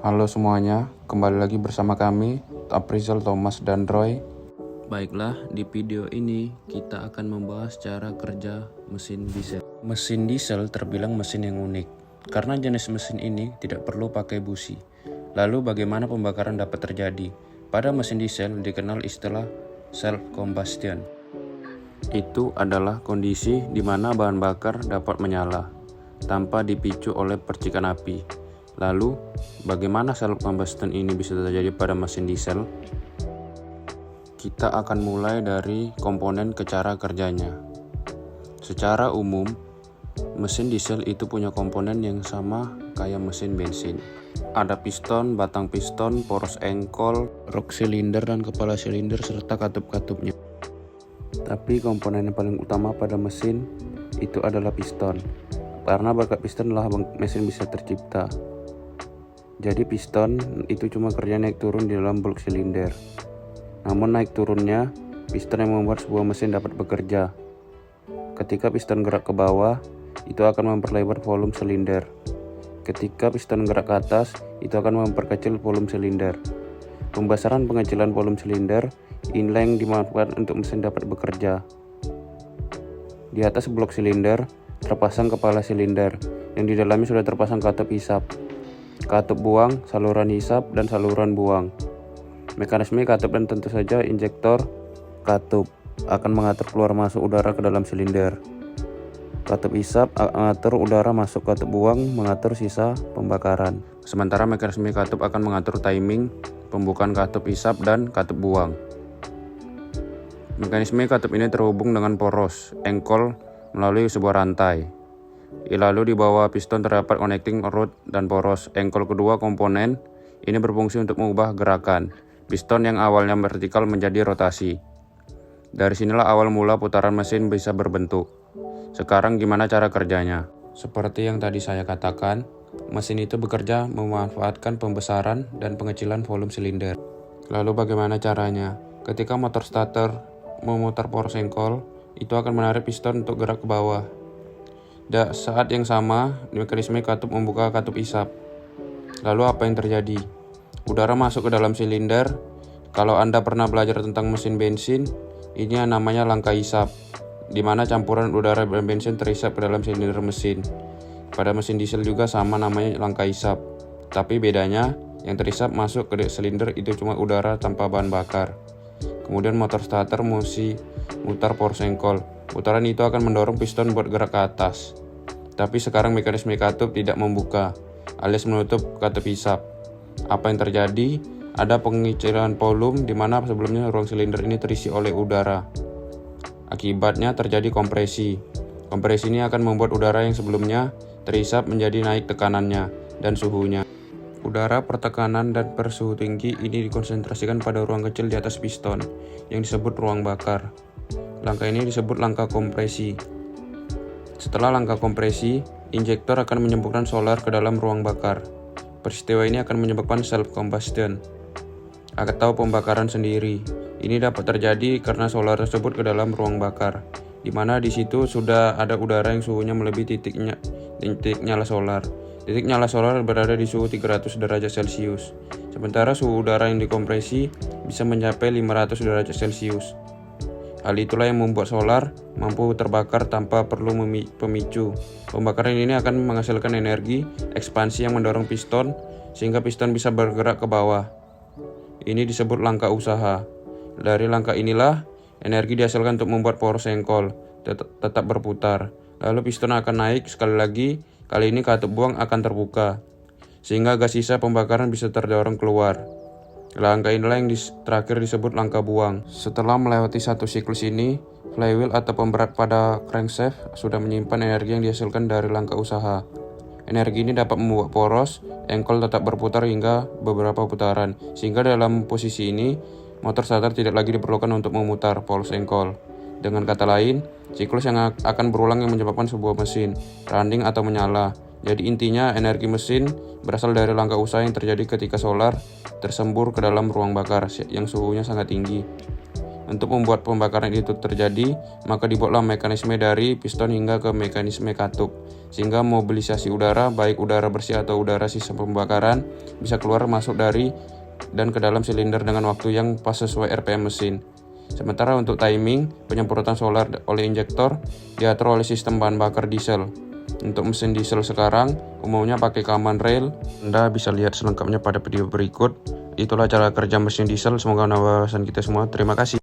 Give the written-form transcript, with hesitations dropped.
Halo semuanya, kembali lagi bersama kami, Aprizal, Thomas, dan Roy. Baiklah, di video ini kita akan membahas cara kerja mesin diesel. Mesin diesel terbilang mesin yang unik, karena jenis mesin ini tidak perlu pakai busi. Lalu bagaimana pembakaran dapat terjadi? Pada mesin diesel dikenal istilah self combustion. Itu adalah kondisi di mana bahan bakar dapat menyala tanpa dipicu oleh percikan api. Lalu, bagaimana self combustion ini bisa terjadi pada mesin diesel? Kita akan mulai dari komponen ke cara kerjanya. Secara umum, mesin diesel itu punya komponen yang sama kayak mesin bensin. Ada piston, batang piston, poros engkol, rok silinder dan kepala silinder serta katup-katupnya. Tapi komponen yang paling utama pada mesin itu adalah piston. Karena berkat piston lah mesin bisa tercipta. Jadi piston itu cuma kerja naik turun di dalam blok silinder. Namun naik turunnya, piston yang membuat sebuah mesin dapat bekerja. Ketika piston gerak ke bawah, itu akan memperlebar volume silinder. Ketika piston gerak ke atas, itu akan memperkecil volume silinder. Pembesaran pengecilan volume silinder inilah yang dimanfaatkan untuk mesin dapat bekerja. Di atas blok silinder terpasang kepala silinder yang di dalamnya sudah terpasang katup hisap, katup buang, saluran hisap, dan saluran buang. Mekanisme katup dan tentu saja injektor katup akan mengatur keluar masuk udara ke dalam silinder. Katup hisap mengatur udara masuk katup buang, mengatur sisa pembakaran. Sementara mekanisme katup akan mengatur timing pembukaan katup hisap dan katup buang. Mekanisme katup ini terhubung dengan poros engkol melalui sebuah rantai. Lalu di bawah piston terdapat connecting rod dan poros engkol. Kedua komponen ini berfungsi untuk mengubah gerakan piston yang awalnya vertikal menjadi rotasi. Dari sinilah awal mula putaran mesin bisa berbentuk. Sekarang gimana cara kerjanya? Seperti yang tadi saya katakan, mesin itu bekerja memanfaatkan pembesaran dan pengecilan volume silinder. Lalu bagaimana caranya? Ketika motor starter memutar poros engkol, itu akan menarik piston untuk gerak ke bawah. Saat yang sama, mekanisme katup membuka katup hisap. Lalu apa yang terjadi? Udara masuk ke dalam silinder. Kalau Anda pernah belajar tentang mesin bensin, ini namanya langkah hisap, di mana campuran udara dan bensin terhisap ke dalam silinder mesin. Pada mesin diesel juga sama, namanya langkah hisap. Tapi bedanya, yang terhisap masuk ke silinder itu cuma udara tanpa bahan bakar. Kemudian motor starter mesti mutar poros engkol. Putaran itu akan mendorong piston buat gerak ke atas. Tapi sekarang mekanisme katup tidak membuka, alias menutup katup hisap. Apa yang terjadi? Ada pengecilan volume di mana sebelumnya ruang silinder ini terisi oleh udara. Akibatnya terjadi kompresi. Kompresi ini akan membuat udara yang sebelumnya terhisap menjadi naik tekanannya dan suhunya. Udara, pertekanan, dan suhu tinggi ini dikonsentrasikan pada ruang kecil di atas piston yang disebut ruang bakar. Langkah ini disebut langkah kompresi. Setelah langkah kompresi, injektor akan menyemprotkan solar ke dalam ruang bakar. Peristiwa ini akan menyebabkan self combustion atau pembakaran sendiri. Ini dapat terjadi karena solar tersebut ke dalam ruang bakar, di mana di situ sudah ada udara yang suhunya melebihi titik nyala solar. Titik nyala solar berada di suhu 300 derajat Celcius, sementara suhu udara yang dikompresi bisa mencapai 500 derajat Celcius. Hal itulah yang membuat solar mampu terbakar tanpa perlu pemicu. Pembakaran ini akan menghasilkan energi ekspansi yang mendorong piston sehingga piston bisa bergerak ke bawah. Ini disebut langkah usaha. Dari langkah inilah energi dihasilkan untuk membuat poros engkol tetap berputar. Lalu piston akan naik sekali lagi. Kali ini katup buang akan terbuka, sehingga gas sisa pembakaran bisa terdorong keluar. Langkah inilah yang terakhir disebut langkah buang. Setelah melewati satu siklus ini, flywheel atau pemberat pada crankshaft sudah menyimpan energi yang dihasilkan dari langkah usaha. Energi ini dapat membuat poros engkol tetap berputar hingga beberapa putaran, sehingga dalam posisi ini, motor starter tidak lagi diperlukan untuk memutar poros engkol. Dengan kata lain, siklus yang akan berulang yang menyebabkan sebuah mesin running atau menyala. Jadi intinya energi mesin berasal dari langkah usaha yang terjadi ketika solar tersembur ke dalam ruang bakar yang suhunya sangat tinggi. Untuk membuat pembakaran itu terjadi, maka dibuatlah mekanisme dari piston hingga ke mekanisme katup, sehingga mobilisasi udara, baik udara bersih atau udara sisa pembakaran, bisa keluar masuk dari dan ke dalam silinder dengan waktu yang pas sesuai RPM mesin. Sementara untuk timing, penyemprotan solar oleh injektor diatur oleh sistem bahan bakar diesel. Untuk mesin diesel sekarang, umumnya pakai Kaman Rail. Anda bisa lihat selengkapnya pada video berikut. Itulah cara kerja mesin diesel. Semoga menambah wawasan kita semua. Terima kasih.